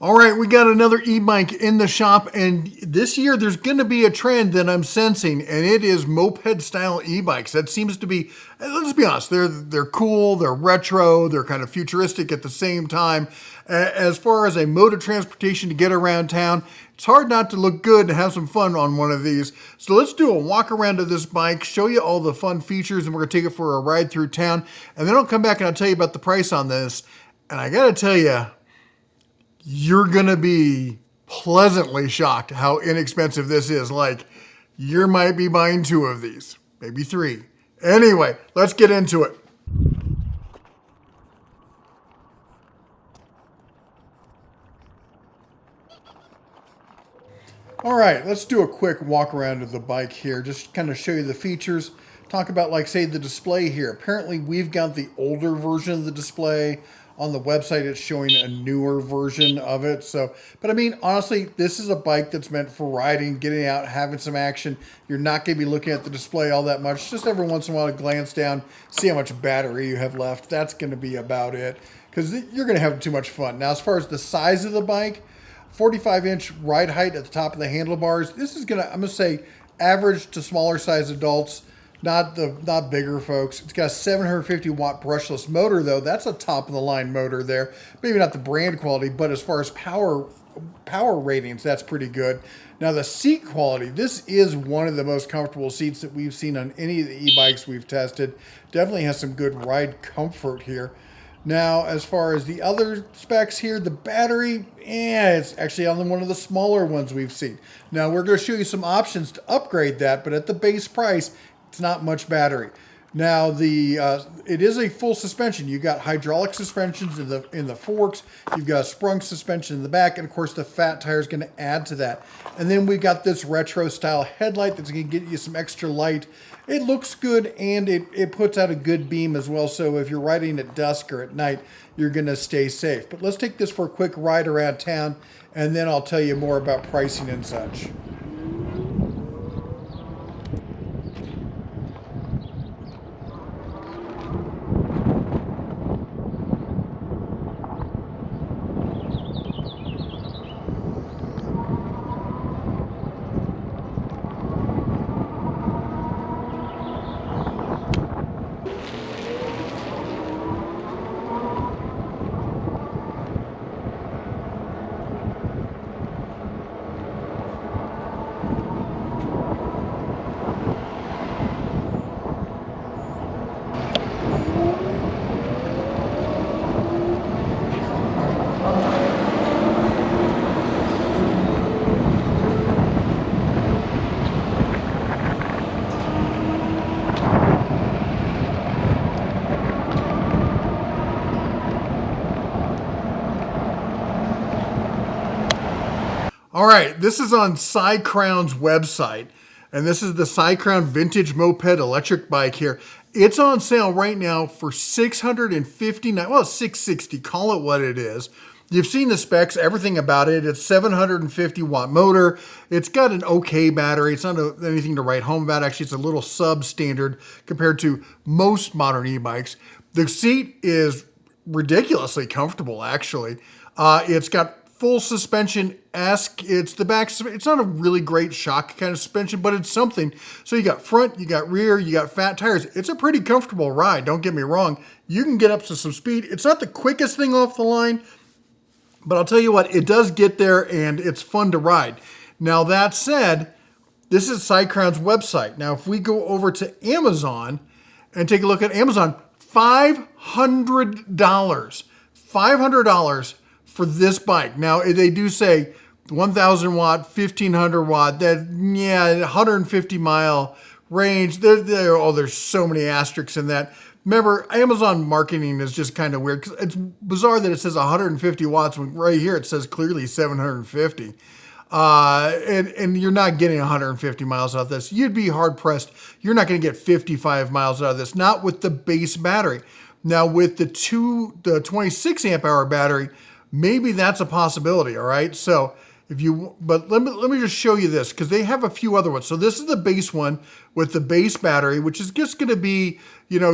All right, we got another e-bike in the shop, and this year there's going to be a trend that I'm sensing, and it is moped-style e-bikes. That seems to be, let's be honest, they're cool, they're retro, they're kind of futuristic at the same time. As far as a mode of transportation to get around town, it's hard not to look good and have some fun on one of these. So let's do a walk around of this bike, show you all the fun features, and we're going to take it for a ride through town. And then I'll come back and I'll tell you about the price on this. And I got to tell you, you're going to be pleasantly shocked how inexpensive this is. Like, you might be buying 2 of these, maybe 3. Anyway, let's get into it. All right, let's do a quick walk around of the bike here. Just kind of show you the features. Talk about, like, say, the display here. Apparently, we've got the older version of the display. On the website, it's showing a newer version of it. So, but I mean, honestly, this is a bike that's meant for riding, getting out, having some action. You're not going to be looking at the display all that much. Just every once in a while, glance down, see how much battery you have left. That's going to be about it, because you're going to have too much fun. Now, as far as the size of the bike, 45-inch ride height at the top of the handlebars. This is going to, I'm going to say, average to smaller size adults. Not bigger folks. It's got a 750 watt brushless motor though. That's a top of the line motor there. Maybe not the brand quality, but as far as power ratings, that's pretty good. Now the seat quality, this is one of the most comfortable seats that we've seen on any of the e-bikes we've tested. Definitely has some good ride comfort here. Now, as far as the other specs here, the battery, it's actually on one of the smaller ones we've seen. Now, we're going to show you some options to upgrade that, but at the base price, it's not much battery. Now it is a full suspension. You got hydraulic suspensions in the forks. You've got a sprung suspension in the back, and of course the fat tire is going to add to that. And then we've got this retro style headlight that's going to get you some extra light. It looks good, and it puts out a good beam as well. So if you're riding at dusk or at night, you're going to stay safe. But let's take this for a quick ride around town, and then I'll tell you more about pricing and such. All right, this is on Cycrown's website, and this is the Cycrown Vintage Moped electric bike here. It's on sale right now for $659, well, $660, call it what it is. You've seen the specs, everything about it. It's 750 watt motor. It's got an okay battery. It's not anything to write home about. Actually, it's a little substandard compared to most modern e-bikes. The seat is ridiculously comfortable, actually. It's got full suspension-esque. It's the back. It's not a really great shock kind of suspension, but it's something. So you got front, you got rear, you got fat tires. It's a pretty comfortable ride. Don't get me wrong. You can get up to some speed. It's not the quickest thing off the line, but I'll tell you what, it does get there and it's fun to ride. Now that said, this is Cycrown's website. Now if we go over to Amazon and take a look at Amazon, $500 for this bike. Now they do say 1,000 watt, 1,500 watt, 150 mile range. There's so many asterisks in that. Remember, Amazon marketing is just kind of weird. It's bizarre that it says 150 watts when right here it says clearly 750. And you're not getting 150 miles out of this. You'd be hard pressed. You're not going to get 55 miles out of this, not with the base battery. Now with the 26 amp hour battery, maybe that's a possibility. All right. So but let me just show you this because they have a few other ones. So this is the base one with the base battery, which is just going to be,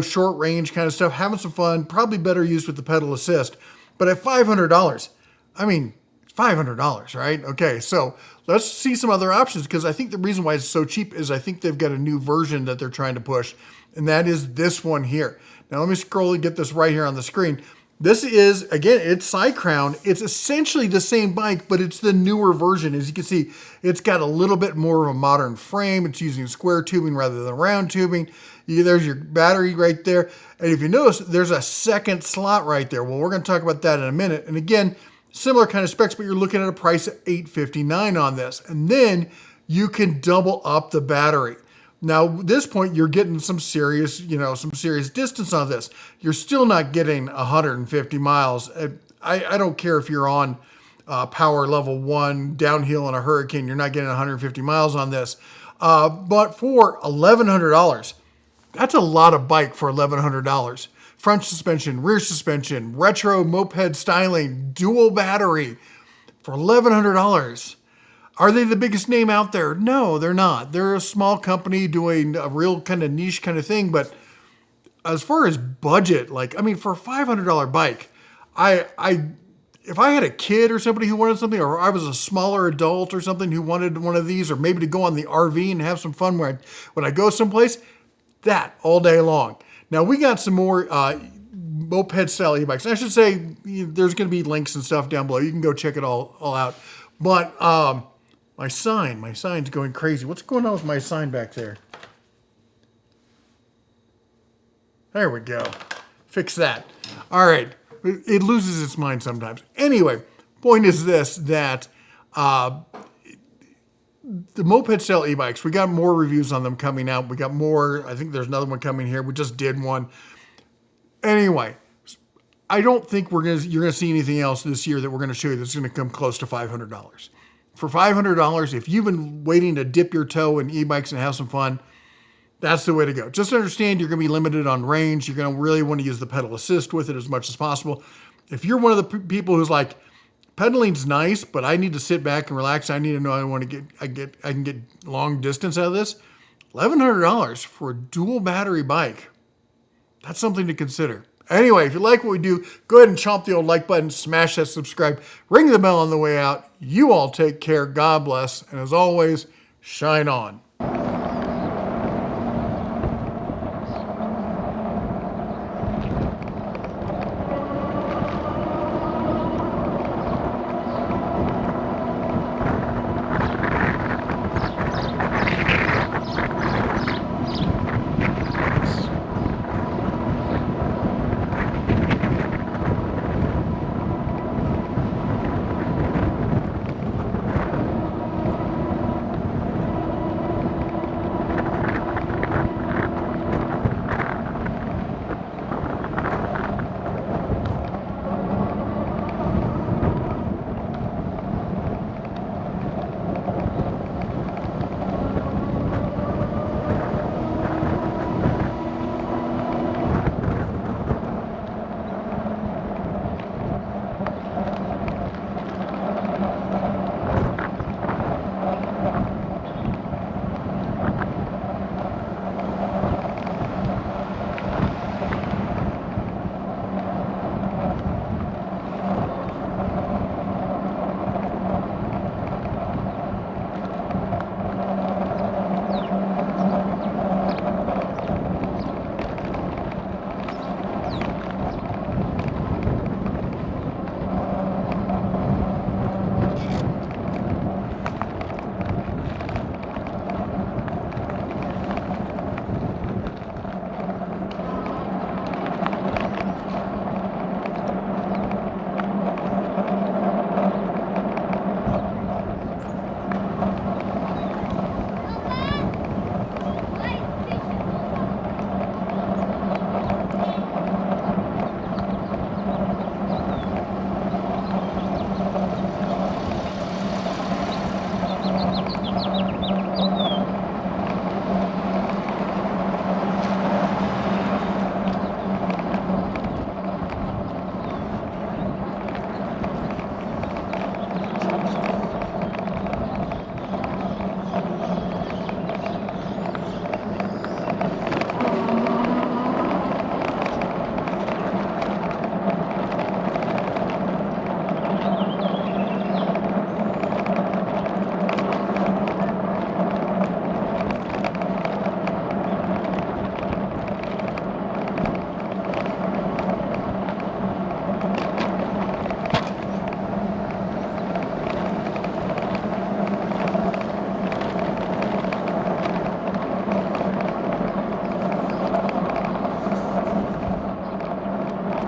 short range kind of stuff, having some fun, probably better used with the pedal assist. But at $500, I mean, $500, right? Okay, so let's see some other options, because I think the reason why it's so cheap is I think they've got a new version that they're trying to push, and that is this one here. Now let me scroll and get this right here on the screen. This is, again, it's Cycrown. It's essentially the same bike, but it's the newer version. As you can see, it's got a little bit more of a modern frame. It's using square tubing rather than round tubing. There's your battery right there. And if you notice, there's a second slot right there. Well, we're going to talk about that in a minute. And again, similar kind of specs, but you're looking at a price of $859 on this. And then you can double up the battery. Now, at this point, you're getting some serious, some serious distance on this. You're still not getting 150 miles. I don't care if you're on power level 1, downhill in a hurricane, you're not getting 150 miles on this. But for $1,100, that's a lot of bike for $1,100. Front suspension, rear suspension, retro moped styling, dual battery for $1,100. Are they the biggest name out there? No, they're not. They're a small company doing a real kind of niche kind of thing. But as far as budget, for a $500 bike, if I had a kid or somebody who wanted something, or I was a smaller adult or something who wanted one of these, or maybe to go on the RV and have some fun when I go someplace, that all day long. Now, we got some more moped style e-bikes. I should say there's going to be links and stuff down below. You can go check it all out. But my sign's going crazy. What's going on with my sign back there? There we go. Fix that. All right. It loses its mind sometimes. Anyway, point is this, that the moped style e-bikes, we got more reviews on them coming out. We got more. I think there's another one coming here. We just did one. Anyway, I don't think you're going to see anything else this year that we're going to show you that's going to come close to $500. For $500, if you've been waiting to dip your toe in e-bikes and have some fun, that's the way to go. Just understand you're going to be limited on range. You're going to really want to use the pedal assist with it as much as possible. If you're one of the people who's like, pedaling's nice, but I need to sit back and relax. I need to know I can get long distance out of this. $1,100 for a dual battery bike. That's something to consider. Anyway, if you like what we do, go ahead and chomp the old like button, smash that subscribe, ring the bell on the way out. You all take care. God bless. And as always, shine on.